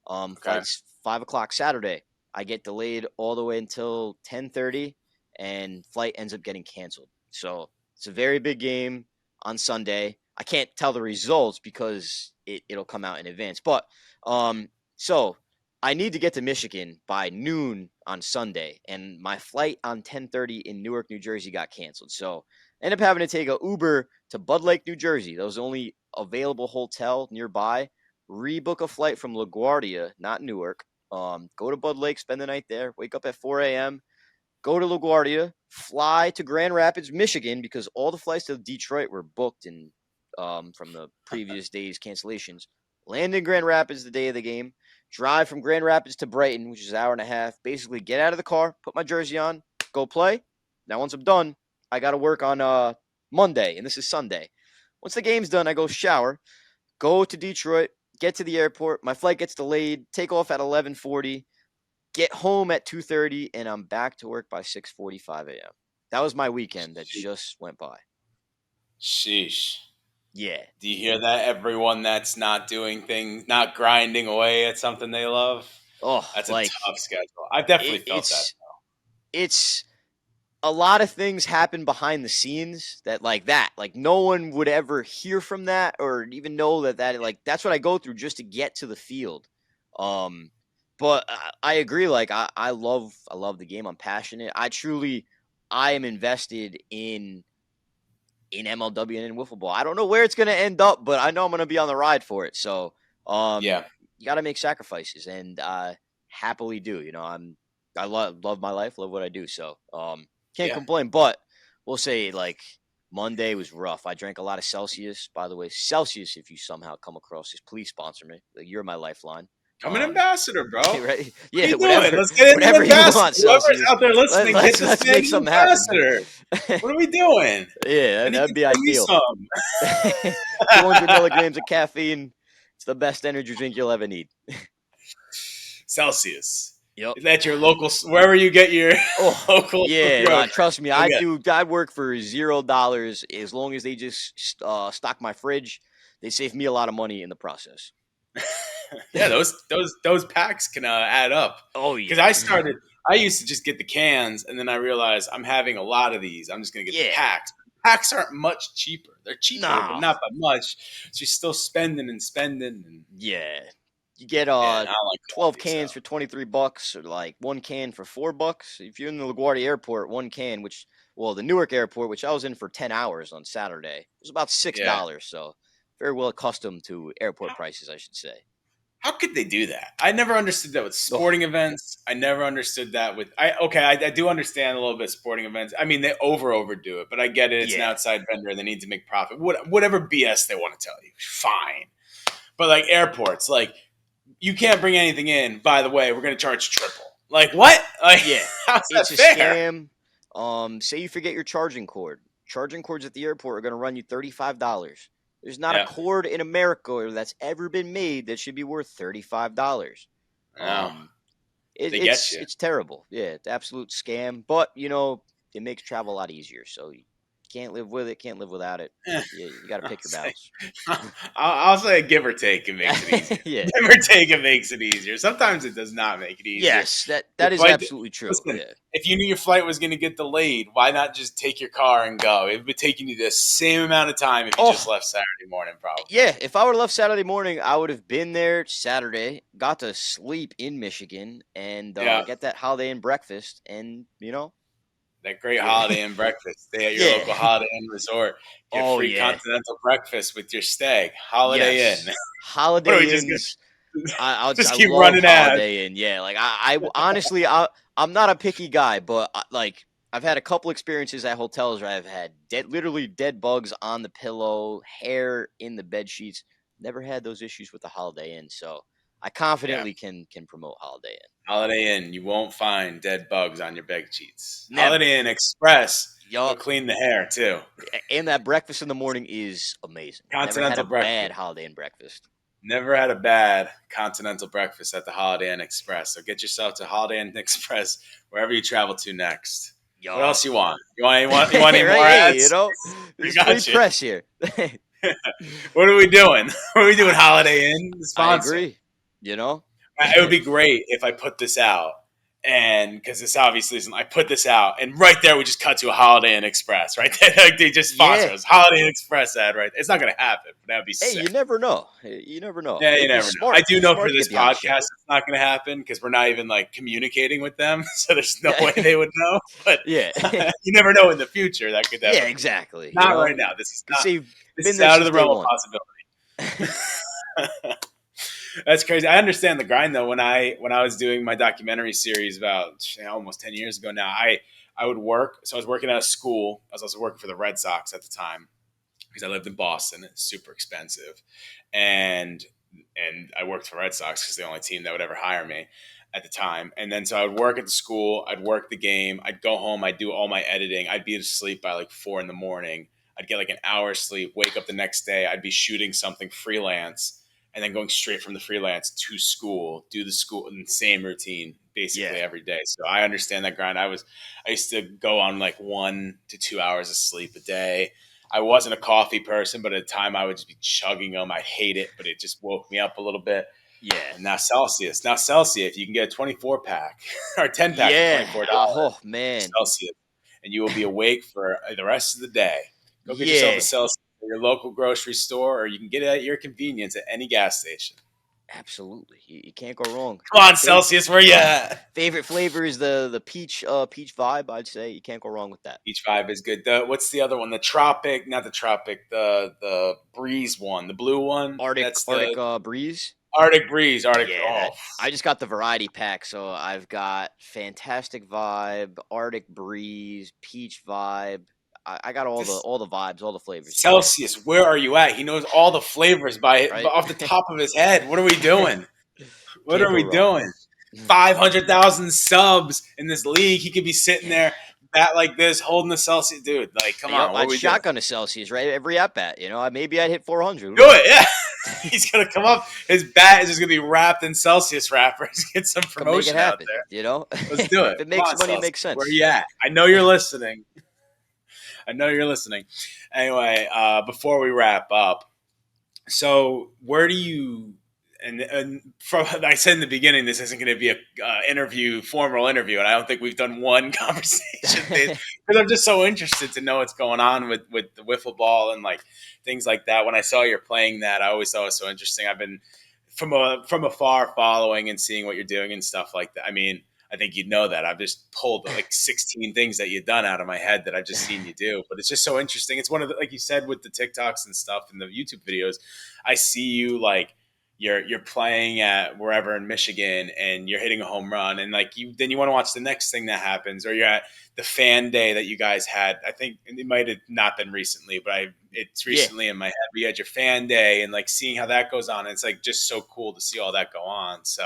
Okay. Flight's 5 o'clock Saturday. I get delayed all the way until 10:30, and flight ends up getting canceled. So it's a very big game on Sunday. I can't tell the results because it'll come out in advance. But so I need to get to Michigan by noon on Sunday, and my flight on 10:30 in Newark, New Jersey got canceled. So I ended up having to take a Uber to Bud Lake, New Jersey. That was the only available hotel nearby. Rebook a flight from LaGuardia, not Newark. Go to Bud Lake, spend the night there, wake up at 4 a.m., go to LaGuardia, fly to Grand Rapids, Michigan, because all the flights to Detroit were booked and from the previous day's cancellations. Land in Grand Rapids the day of the game, drive from Grand Rapids to Brighton, which is an hour and a half. Basically, get out of the car, put my jersey on, go play. Now, once I'm done, I got to work on Monday, and this is Sunday. Once the game's done, I go shower, go to Detroit, get to the airport. My flight gets delayed, take off at 11:40, get home at 2:30, and I'm back to work by 6:45 a.m. That was my weekend that just went by. Sheesh. Yeah. Do you hear that? Everyone that's not doing things, not grinding away at something they love. Oh, That's a like tough schedule. I've definitely it, felt that. it's a lot of things happen behind the scenes that like no one would ever hear from that or even know that like that's what I go through just to get to the field. Um, but I agree. Like I love the game. I'm passionate. I am invested in MLW and in wiffle ball. I don't know where it's going to end up, but I know I'm going to be on the ride for it. So, Yeah. you got to make sacrifices, and happily do. You know, I love my life, love what I do. So, can't Yeah. complain. But we'll say like Monday was rough. I drank a lot of Celsius. By the way, Celsius, if you somehow come across this, please sponsor me. Like, you're my lifeline. I'm an ambassador, bro. Right? What are Yeah, you doing? whatever, Let's get into an whatever you ambassador. want, Whoever's Celsius. out there listening, get this Let's man make an something happen. ambassador. What are we doing? Yeah, I need that'd to be give me ideal. some. 200 milligrams of caffeine. It's the best energy drink you'll ever need. Celsius. Yep. Is that your local, wherever you get your Oh, local yeah. yogurt? Trust me, Go get it. I'd work for $0 as long as they just stock my fridge. They save me a lot of money in the process. Yeah, those packs can add up. Oh Because yeah. I used to just get the cans, and then I realized I'm having a lot of these. I'm just gonna get the Yeah. packs. Packs aren't much cheaper. They're cheaper, but Nah. not by much. So you're still spending and spending. And Yeah. You get yeah, and I don't like 12 coffee, so cans for $23 or like one can for $4. If you're in the LaGuardia airport, one can, the Newark airport, which I was in for 10 hours on Saturday, was about yeah. $6. So very well accustomed to airport prices, I should say. How could they do that? I never understood that with Oh, sporting events. I never understood that with I do understand a little bit of sporting events. I mean, they overdo it, but I get it. It's an yeah. outside vendor. They need to make profit. Whatever BS they want to tell you, fine. But like airports, like you can't bring anything in. By the way, we're going to charge triple. Like what? Like Yeah. how's that It's a fair? scam. Say you forget your charging cord. Charging cords at the airport are going to run you $35. There's not a Yeah, cord in America that's ever been made that should be worth $35. no, Um, they get you. it's terrible. Yeah, it's absolute scam. But it makes travel a lot easier. So you can't live with it. Can't live without it. Eh, You got to I'll pick your say, battles. I'll say give or take, it makes it easier. Yeah. Give or take, it makes it easier. Sometimes it does not make it easier. Yes, that Your that is flight, absolutely true. listen, Yeah. if you knew your flight was going to get delayed, why not just take your car and go? It would take you the same amount of time if you just Oh, left Saturday morning, probably. yeah. If I would have left Saturday morning, I would have been there Saturday, got to sleep in Michigan, and Yeah, get that Holiday Inn breakfast, and that great yeah, Holiday Inn breakfast. Stay at your yeah. local Holiday Inn resort. Get Oh free yeah, continental breakfast with your stay. Holiday Inn. yes. What are we Holiday just Inns. going I just keep love running ads? Holiday Inn. Yeah, like I honestly, I'm not a picky guy, but like I've had a couple experiences at hotels where I've had literally dead bugs on the pillow, hair in the bed sheets. Never had those issues with the Holiday Inn, so I Yeah. confidently can promote Holiday Inn. Holiday Inn, you won't find dead bugs on your bed sheets. Never. Holiday Inn Express, they'll Yup. clean the hair too. And that breakfast in the morning is amazing. Never had a Continental bad breakfast. Holiday Inn breakfast. Never had a bad continental breakfast at the Holiday Inn Express. So get yourself to Holiday Inn Express wherever you travel to next. What Yup. else you want? You want any Right? more Hey, ads? You there's free got you. press here. What are we doing? What are we doing? Holiday Inn, the I sponsor. agree. You know. It would be great if I put this out, and because this obviously isn't. I put this out, and right there we just cut to a Holiday Inn Express. Right there, like they just sponsor Yeah. us. Holiday Inn Express ad. Right, it's not going to happen, but that'd be Hey, sick. you never know. You never know. Yeah, you never It's know. I smart. do know for Smart to this get the honest podcast, check. it's not going to happen because we're not even like communicating with them, so there's no way they would know. But Yeah. you never know in the future that could Yeah, definitely be. exactly. You Not know, right now. This is could not. say you've This been is there out of since the day realm of one. possibility. That's crazy. I understand the grind though. When I was doing my documentary series about almost 10 years ago now, I would work. So I was working at a school. I was also working for the Red Sox at the time because I lived in Boston. It's super expensive, and I worked for Red Sox because the only team that would ever hire me at the time. And then so I would work at the school. I'd work the game. I'd go home. I'd do all my editing. I'd be asleep by like 4 in the morning. I'd get like an hour's sleep. Wake up the next day. I'd be shooting something freelance and then going straight from the freelance to school, do the school in the same routine Yeah. basically every day. So I understand that grind. I used to go on like 1 to 2 hours of sleep a day. I wasn't a coffee person, but at the time I would just be chugging them. I hate it, but it just woke me up a little bit. Yeah. And now Celsius, you can get a 24 pack or 10 pack for Yeah. $24. Oh man. Celsius, and you will be awake for the rest of the day. Go get yourself a Yeah. Celsius at your local grocery store, or you can get it at your convenience at any gas station. Absolutely. You can't go wrong. Come on, Fav- Celsius, where you at? Favorite flavor is the peach vibe. I'd say you can't go wrong with that. Each vibe is good. What's the other one? The tropic, not the tropic. The breeze one, the blue one. That's Arctic the breeze. Arctic breeze. Arctic. Yeah, Oh, that I just got the variety pack, so I've got fantastic vibe, Arctic breeze, peach vibe. I got this all the vibes, all the flavors you can get. Celsius. Where are you at? He knows all the flavors by Right? off the top of his head. What are we doing? What Can't are go we wrong. doing? 500,000 subs in this league. He could be sitting Yeah. there, bat like this, holding the Celsius. Dude, like, come Yup, on, what are I'd we doing? shotgun a Celsius, right? Every at bat, maybe I'd hit 400. Who Do it, knows? yeah. He's gonna come up. His bat is just gonna be wrapped in Celsius wrappers. Get some Come make it promotion out happen, there. you know? Let's do it. If it Come makes on, money, it Celsius. makes Where are sense. you at? I know you're listening. I know you're listening. Anyway, before we wrap up, so where do you and from I said in the beginning this isn't going to be a formal interview, and I don't think we've done one conversation because I'm just so interested to know what's going on with the wiffle ball and like things like that. When I saw you're playing that, I always thought it was so interesting. I've been from afar following and seeing what you're doing and stuff like that. I mean, I think you'd know that. I've just pulled like 16 things that you've done out of my head that I've just seen you do. But it's just so interesting. It's one of the, like you said, with the TikToks and stuff and the YouTube videos, I see you like you're playing at wherever in Michigan and you're hitting a home run and like you want to watch the next thing that happens, or you're at the fan day that you guys had. I think it might have not been recently, but it's Yeah. recently in my head. We had your fan day and like seeing how that goes on. And it's like just so cool to see all that go on. So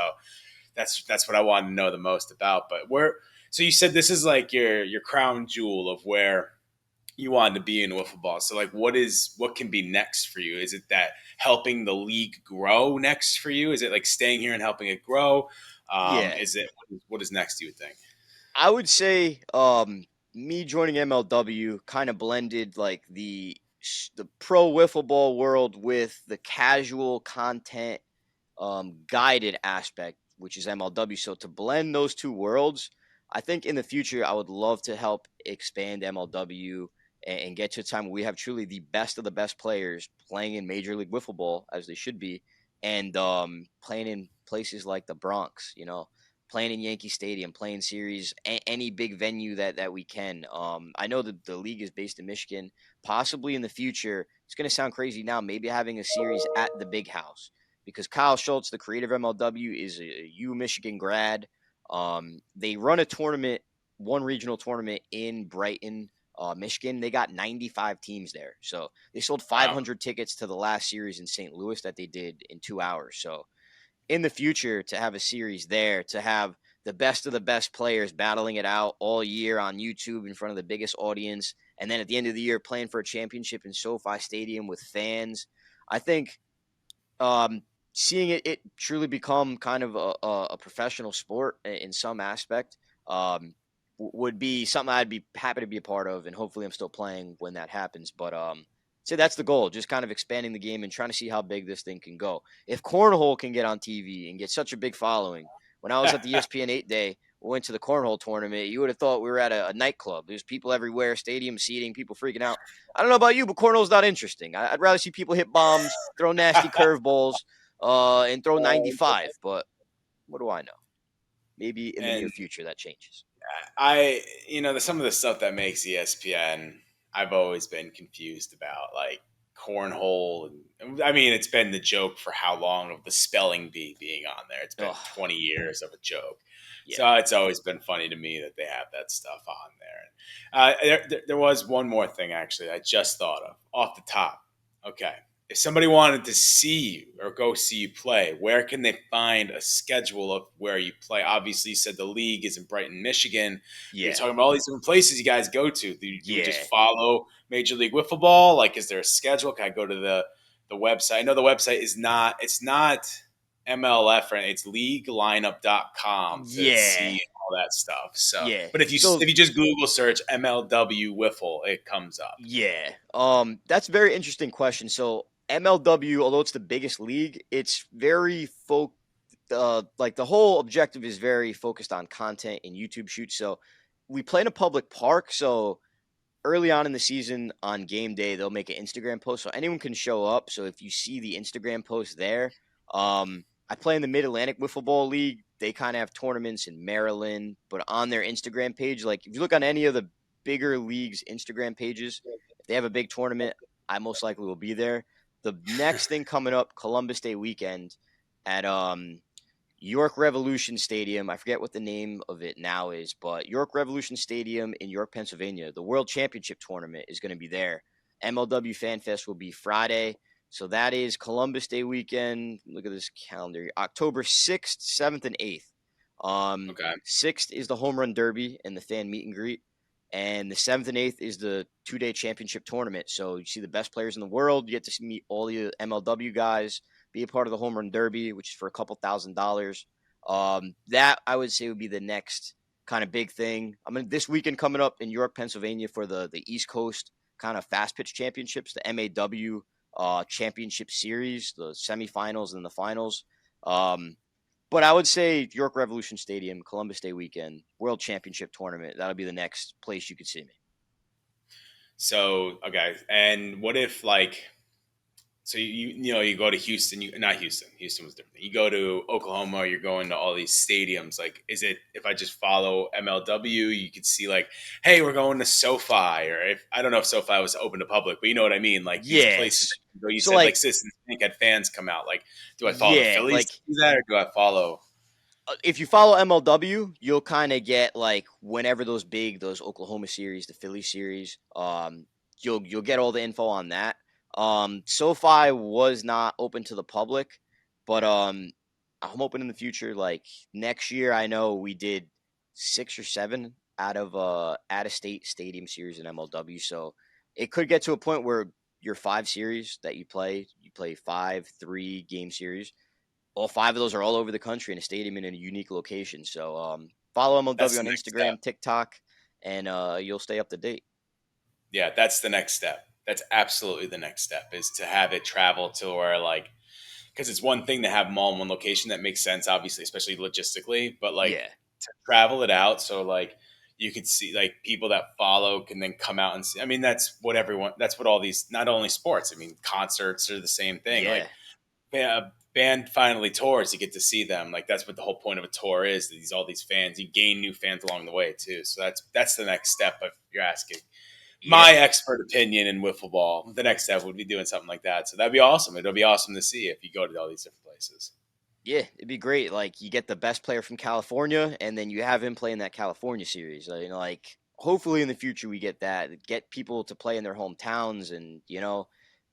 that's what I wanted to know the most about. But so you said this is like your crown jewel of where you wanted to be in wiffle ball. So like what can be next for you? Is it that helping the league grow next for you? Is it like staying here and helping it grow? Yeah. Is it what is next, do you think? I would say me joining MLW kind of blended like the pro wiffle ball world with the casual content guided aspect, which is MLW. So to blend those two worlds, I think in the future I would love to help expand MLW and get to a time where we have truly the best of the best players playing in Major League Wiffle Ball as they should be, and playing in places like the Bronx. Playing in Yankee Stadium, playing series, any big venue that we can. I know that the league is based in Michigan. Possibly in the future, it's going to sound crazy now, maybe having a series at the Big House because Kyle Schultz, the creator of MLW, is a U Michigan grad. They run a tournament, one regional tournament in Brighton, Michigan. They got 95 teams there. So they sold Wow. 500 tickets to the last series in St. Louis that they did in 2 hours. So in the future, to have a series there, to have the best of the best players battling it out all year on YouTube in front of the biggest audience, and then at the end of the year playing for a championship in SoFi Stadium with fans, I think um, seeing it truly become kind of a professional sport in some aspect would be something I'd be happy to be a part of, and hopefully I'm still playing when that happens. But So that's the goal, just kind of expanding the game and trying to see how big this thing can go. If cornhole can get on TV and get such a big following, when I was at the ESPN 8 day, we went to the cornhole tournament, you would have thought we were at a nightclub. There's people everywhere, stadium seating, people freaking out. I don't know about you, but cornhole's not interesting. I'd rather see people hit bombs, throw nasty curveballs, and throw 95. But what do I know? Maybe in the near And future that changes. some of the stuff that makes ESPN, I've always been confused about, like cornhole. And I mean, it's been the joke for how long of the spelling bee being on there. It's been Oh, 20 years of a joke. yeah. So it's always been funny to me that they have that stuff on there. There was one more thing, actually, I just thought of off the top. Okay. If somebody wanted to see you or go see you play, where can they find a schedule of where you play? Obviously, you said the league is in Brighton, Michigan. You're Yeah. talking about all these different places you guys go to. Do we just Yeah. follow Major League Wiffle Ball? Like, is there a schedule? Can I go to the website? I know the website is not. It's not MLF, right? It's leaguelineup.com to Yeah. see all that stuff. So, Yeah. but So if you just Google search MLW Wiffle, it comes up. yeah. That's a very interesting question. So MLW, although it's the biggest league, it's very like the whole objective is very focused on content and YouTube shoots. So we play in a public park. So early on in the season on game day, they'll make an Instagram post so anyone can show up. So if you see the Instagram post there, I play in the Mid-Atlantic Wiffle Ball League. They kind of have tournaments in Maryland, but on their Instagram page, like if you look on any of the bigger leagues' Instagram pages, if they have a big tournament, I most likely will be there. The next thing coming up, Columbus Day weekend at York Revolution Stadium. I forget what the name of it now is, but York Revolution Stadium in York, Pennsylvania. The World Championship Tournament is going to be there. MLW Fan Fest will be Friday. So that is Columbus Day weekend. Look at this calendar. October 6th, 7th, and 8th. Okay. 6th is the Home Run Derby and the fan meet and greet. And the 7th and 8th is the 2-day championship tournament. So you see the best players in the world. You get to meet all the MLW guys, be a part of the Home Run Derby, which is for a couple $1,000s. That I would say would be the next kind of big thing. I mean, this weekend coming up in York, Pennsylvania for the East Coast kind of fast pitch championships, the MAW championship series, the semifinals and the finals. But I would say York Revolution Stadium, Columbus Day weekend, World Championship tournament. That'll be the next place you could see me. So okay, and what if like so you go to Houston, not Houston. Houston was different. You go to Oklahoma, you're going to all these stadiums. Like, is it if I just follow MLW, you could see like, hey, we're going to SoFi, or if I don't know if SoFi was open to public, but you know what I mean. Like these places Yes. that you go. You So said like like, Citizens Bank had fans come out. Like, do I follow the yeah, Phillies like to do that, or do I follow? if you follow MLW, you'll kind of get like whenever those Oklahoma series, the Philly series, you'll get all the info on that. SoFi was not open to the public, but I'm hoping in the future, like next year, I know we did 6 or 7 out of state stadium series in MLW, so it could get to a point where your 5 series that you play 5 3 game series, all 5 of those are all over the country in a stadium in a unique location. So follow That's MLW the on next step. Instagram, TikTok, and you'll stay up to date. Yeah, that's the next step. That's absolutely the next step is to have it travel to where like because it's one thing to have them all in one location that makes sense, obviously, especially logistically, but like Yeah, to travel it out so like you could see like people that follow can then come out and see. I mean, that's what all these, not only sports, I mean, concerts are the same thing. yeah, Like, a band finally tours, you get to see them. Like, that's what the whole point of a tour is. All these fans, you gain new fans along the way too. So that's the next step if you're asking yeah, my expert opinion in wiffle ball. The next step would be doing something like that. So that'd be awesome. It'll be awesome to see if you go to all these different places. yeah. It'd be great. Like you get the best player from California, and then you have him play in that California series. Like hopefully in the future we get that, get people to play in their hometowns, and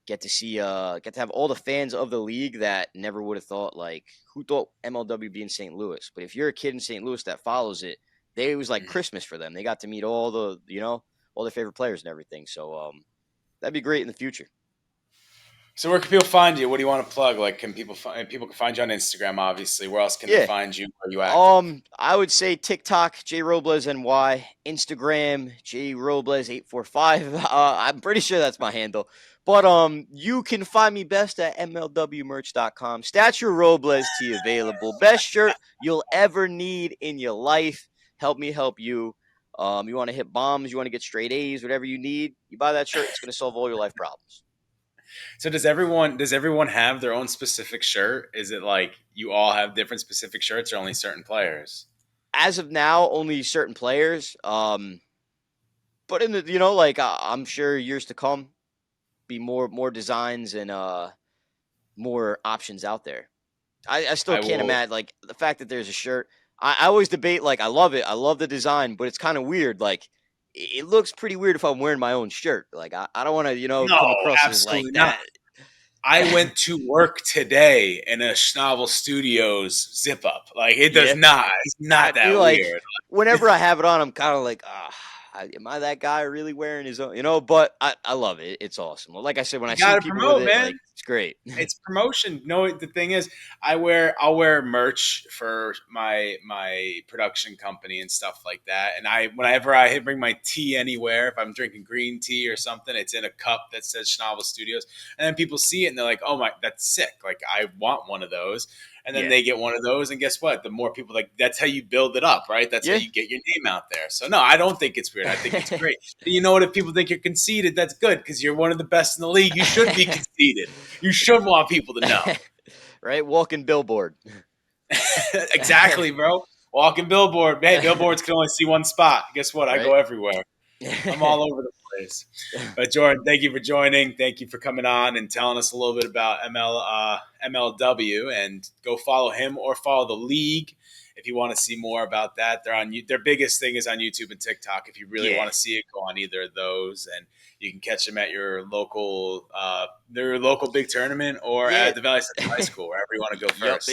get to have all the fans of the league that never would have thought, like who thought MLW be in St. Louis. But if you're a kid in St. Louis that follows it, it was like Mhm. Christmas for them. They got to meet all their favorite players and everything. So that'd be great in the future. So where can people find you? What do you want to plug? Like, can people can find you on Instagram? Obviously, where else can they Yeah. find you? Are you active? I would say TikTok, J Robles NY, Instagram, J Robles 845. I'm pretty sure that's my handle. But you can find me best at mlwmerch.com. Statue Robles T available. Best shirt you'll ever need in your life. Help me help you. You want to hit bombs, you want to get straight A's, whatever you need, you buy that shirt, it's going to solve all your life problems. So does everyone have their own specific shirt? Is it like you all have different specific shirts, or only certain players? As of now, only certain players. But in the I'm sure years to come, be more designs and more options out there. I still I can't will. imagine like the fact that there's a shirt. I always debate like I love it. I love the design, but it's kind of weird. Like it looks pretty weird if I'm wearing my own shirt. Like I don't want to No, come across as like absolutely not. that. I went to work today in a Schnabel Studios zip up. Like it does Yeah, not. It's I not feel that like weird. whenever I have it on, I'm kind of like, am I that guy really wearing his own? But I love it. It's awesome. Like I said, when I You see gotta people with promote, it, man. like it's great. It's promotion. No, the thing is, I'll wear merch for my production company and stuff like that. And whenever I bring my tea anywhere, if I'm drinking green tea or something, it's in a cup that says Schnabel Studios, and then people see it and they're like, "Oh my, that's sick! Like I want one of those." And then Yeah, they get one of those, and guess what? The more people like, that's how you build it up, right? That's how yeah. you get your name out there. So no, I don't think it's weird. I think it's great. And you know what? If people think you're conceited, that's good because you're one of the best in the league. You should be conceited. You should want people to know. Right, walking billboard. Exactly, bro. Walking billboard. Hey, billboards can only see one spot. Guess what? I Right. go everywhere. I'm all over the place. But Jordan, thank you for joining. Thank you for coming on and telling us a little bit about MLW. And go follow him or follow the league if you want to see more about that. Their biggest thing is on YouTube and TikTok. If you really Yeah, want to see it, go on either of those, and you can catch them at their local big tournament or yeah. at the Valley Central High School, wherever you want to go Yep, first.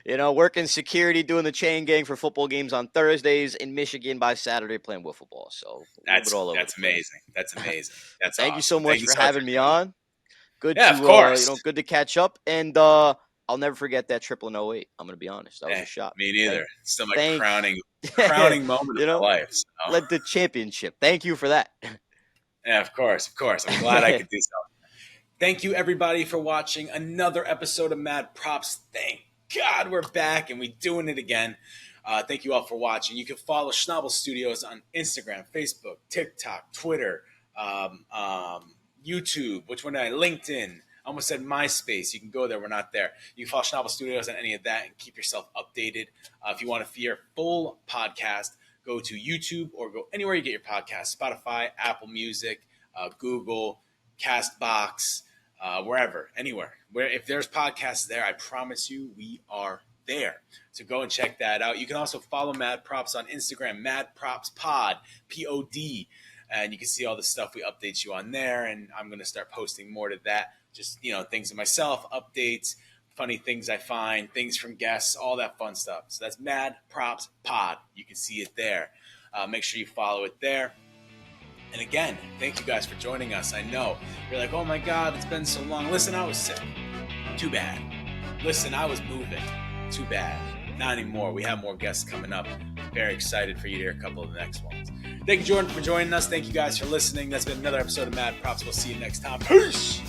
yeah. Working security, doing the chain gang for football games on Thursdays in Michigan by Saturday playing wiffle ball. So a little bit all over the That's place. amazing. That's amazing. But That's thank you so awesome. Thank much you for so much for having me joining. on. Good Yeah, of to course. good to catch up, and I'll never forget that triple in '08. I'm gonna be honest, that was a shot. Me neither. Thank, It's still my thank, crowning moment of my life. So. led to championship. Thank you for that. Yeah, of course, of course. I'm glad I could do so. Thank you, everybody, for watching another episode of Mad Props. Thank God we're back and we're doing it again. Thank you all for watching. You can follow Schnabel Studios on Instagram, Facebook, TikTok, Twitter, YouTube. Which one did I? LinkedIn. I almost said MySpace. You can go there. We're not there. You can follow Schnabel Studios on any of that and keep yourself updated. If you want to hear full podcast, go to YouTube or go anywhere you get your podcast. Spotify, Apple Music, Google, Castbox, wherever, anywhere. If there's podcasts there, I promise you we are there. So go and check that out. You can also follow Mad Props on Instagram, Mad Props Pod, POD, and you can see all the stuff we update you on there. And I'm going to start posting more to that. Just, things of myself, updates, funny things I find, things from guests, all that fun stuff. So that's Mad Props Pod. You can see it there. Make sure you follow it there. And again, thank you guys for joining us. I know you're like, oh my God, it's been so long. Listen, I was sick. Too bad. Listen, I was moving. Too bad. Not anymore. We have more guests coming up. Very excited for you to hear a couple of the next ones. Thank you, Jordan, for joining us. Thank you guys for listening. That's been another episode of Mad Props. We'll see you next time. Peace.